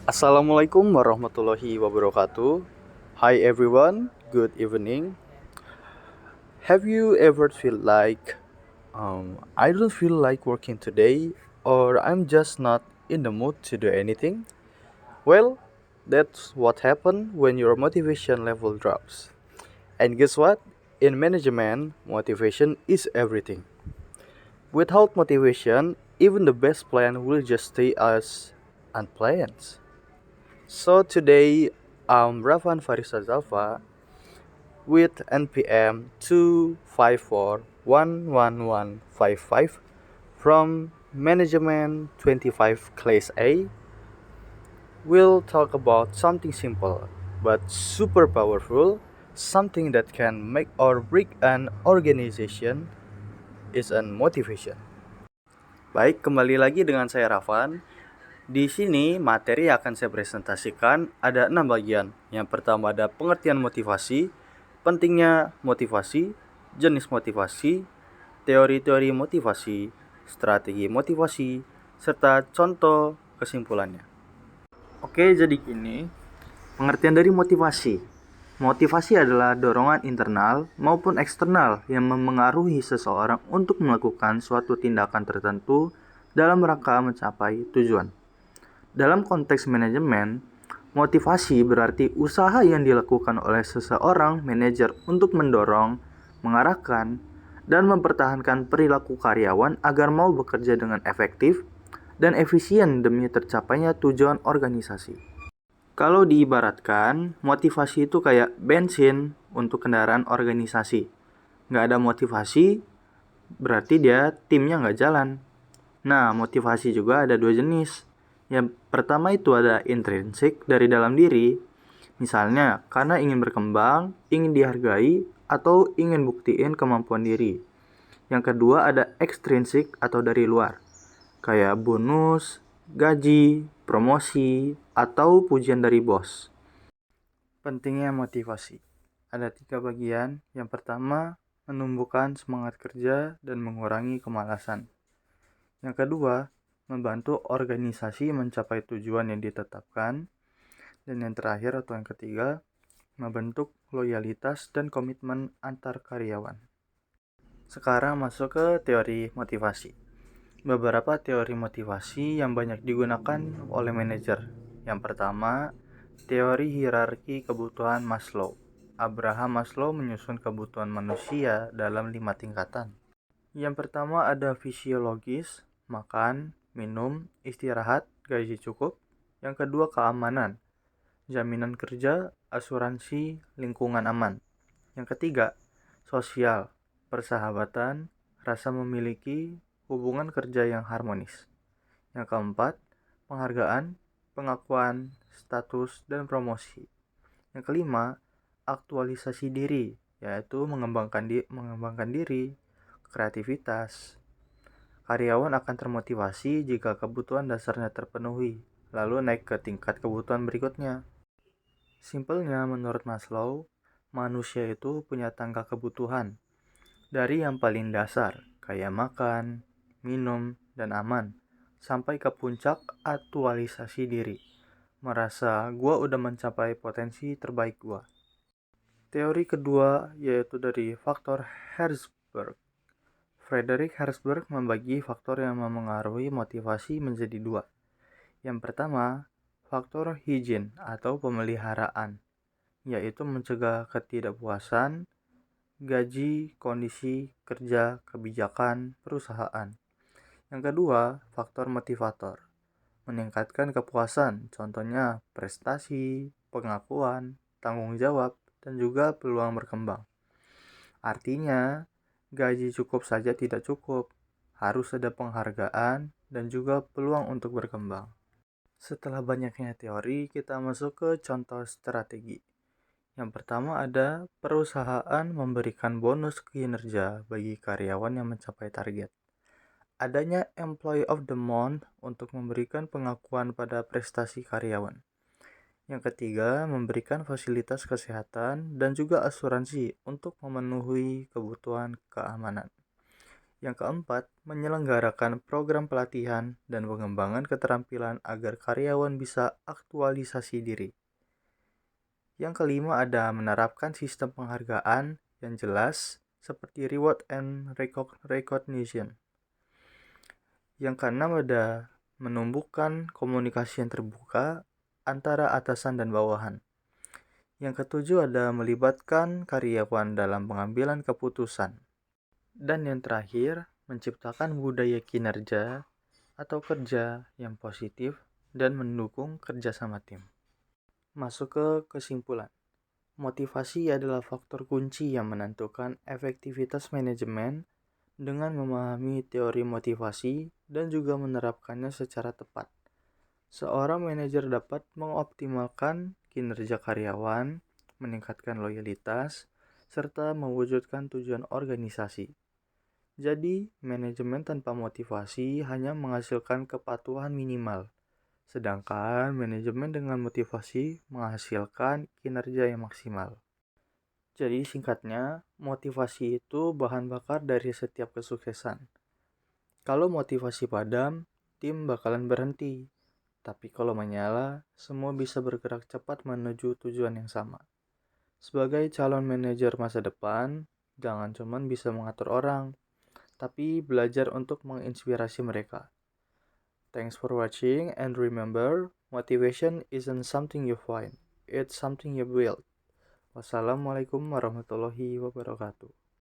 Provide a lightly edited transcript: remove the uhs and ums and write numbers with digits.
Assalamualaikum warahmatullahi wabarakatuh. Hi everyone, good evening. Have you ever feel like I don't feel like working today or I'm just not in the mood to do anything? Well, that's what happens when your motivation level drops. And guess what? In management, motivation is everything. Without motivation, even the best plan will just stay as unplanned. So today, I'm Ravan Farisa Zalfa with NPM 2541155 from Management 25 Class A. We'll talk about something simple but super powerful, something that can make or break an organization is an motivation. Baik, kembali lagi dengan saya Ravan. Di sini materi yang akan saya presentasikan ada 6 bagian. Yang pertama ada pengertian motivasi, pentingnya motivasi, jenis motivasi, teori-teori motivasi, strategi motivasi, serta contoh kesimpulannya. Oke, jadi gini, pengertian dari motivasi. Motivasi adalah dorongan internal maupun eksternal yang memengaruhi seseorang untuk melakukan suatu tindakan tertentu dalam rangka mencapai tujuan. Dalam konteks manajemen, motivasi berarti usaha yang dilakukan oleh seseorang manajer untuk mendorong, mengarahkan, dan mempertahankan perilaku karyawan agar mau bekerja dengan efektif dan efisien demi tercapainya tujuan organisasi. Kalau diibaratkan, motivasi itu kayak bensin untuk kendaraan organisasi. Nggak ada motivasi, berarti timnya nggak jalan. Nah, motivasi juga ada dua jenis. Yang pertama itu ada intrinsik dari dalam diri. Misalnya, karena ingin berkembang, ingin dihargai, atau ingin buktiin kemampuan diri. Yang kedua ada ekstrinsik atau dari luar. Kayak bonus, gaji, promosi, atau pujian dari bos. Pentingnya motivasi. Ada 3 bagian. Yang pertama, menumbuhkan semangat kerja dan mengurangi kemalasan. Yang kedua, membantu organisasi mencapai tujuan yang ditetapkan. Dan yang terakhir atau yang ketiga, membentuk loyalitas dan komitmen antar karyawan. Sekarang masuk ke teori motivasi. Beberapa teori motivasi yang banyak digunakan oleh manajer. Yang pertama, teori hierarki kebutuhan Maslow. Abraham Maslow menyusun kebutuhan manusia dalam 5 tingkatan. Yang pertama ada fisiologis, makan, minum, istirahat, gaji cukup. Yang kedua keamanan, jaminan kerja, asuransi, lingkungan aman. Yang ketiga, sosial, persahabatan, rasa memiliki, hubungan kerja yang harmonis. Yang keempat, penghargaan, pengakuan, status, dan promosi. Yang kelima, aktualisasi diri, yaitu mengembangkan diri, kreativitas. Karyawan akan termotivasi jika kebutuhan dasarnya terpenuhi, lalu naik ke tingkat kebutuhan berikutnya. Simpelnya menurut Maslow, manusia itu punya tangga kebutuhan. Dari yang paling dasar, kayak makan, minum, dan aman, sampai ke puncak aktualisasi diri. Merasa gua udah mencapai potensi terbaik gua. Teori kedua yaitu dari faktor Herzberg. Frederick Herzberg membagi faktor yang memengaruhi motivasi menjadi 2. Yang pertama, faktor hygiene atau pemeliharaan, yaitu mencegah ketidakpuasan, gaji, kondisi kerja, kebijakan, perusahaan. Yang kedua, faktor motivator, meningkatkan kepuasan, contohnya prestasi, pengakuan, tanggung jawab, dan juga peluang berkembang. Artinya, gaji cukup saja tidak cukup, harus ada penghargaan dan juga peluang untuk berkembang. Setelah banyaknya teori, kita masuk ke contoh strategi. Yang pertama ada perusahaan memberikan bonus kinerja bagi karyawan yang mencapai target. Adanya Employee of the Month untuk memberikan pengakuan pada prestasi karyawan. Yang ketiga, memberikan fasilitas kesehatan dan juga asuransi untuk memenuhi kebutuhan keamanan. Yang keempat, menyelenggarakan program pelatihan dan pengembangan keterampilan agar karyawan bisa aktualisasi diri. Yang kelima ada menerapkan sistem penghargaan yang jelas seperti reward and recognition. Yang keenam ada menumbuhkan komunikasi yang terbuka antara atasan dan bawahan. Yang ketujuh ada melibatkan karyawan dalam pengambilan keputusan. Dan yang terakhir, menciptakan budaya kinerja atau kerja yang positif dan mendukung kerjasama tim. Masuk ke kesimpulan. Motivasi adalah faktor kunci yang menentukan efektivitas manajemen. Dengan memahami teori motivasi dan juga menerapkannya secara tepat, seorang manajer dapat mengoptimalkan kinerja karyawan, meningkatkan loyalitas, serta mewujudkan tujuan organisasi. Jadi, manajemen tanpa motivasi hanya menghasilkan kepatuhan minimal, sedangkan manajemen dengan motivasi menghasilkan kinerja yang maksimal. Jadi singkatnya, motivasi itu bahan bakar dari setiap kesuksesan. Kalau motivasi padam, tim bakalan berhenti. Tapi kalau menyala, semua bisa bergerak cepat menuju tujuan yang sama. Sebagai calon manajer masa depan, jangan cuma bisa mengatur orang, tapi belajar untuk menginspirasi mereka. Thanks for watching and remember, motivation isn't something you find, it's something you build. Wassalamualaikum warahmatullahi wabarakatuh.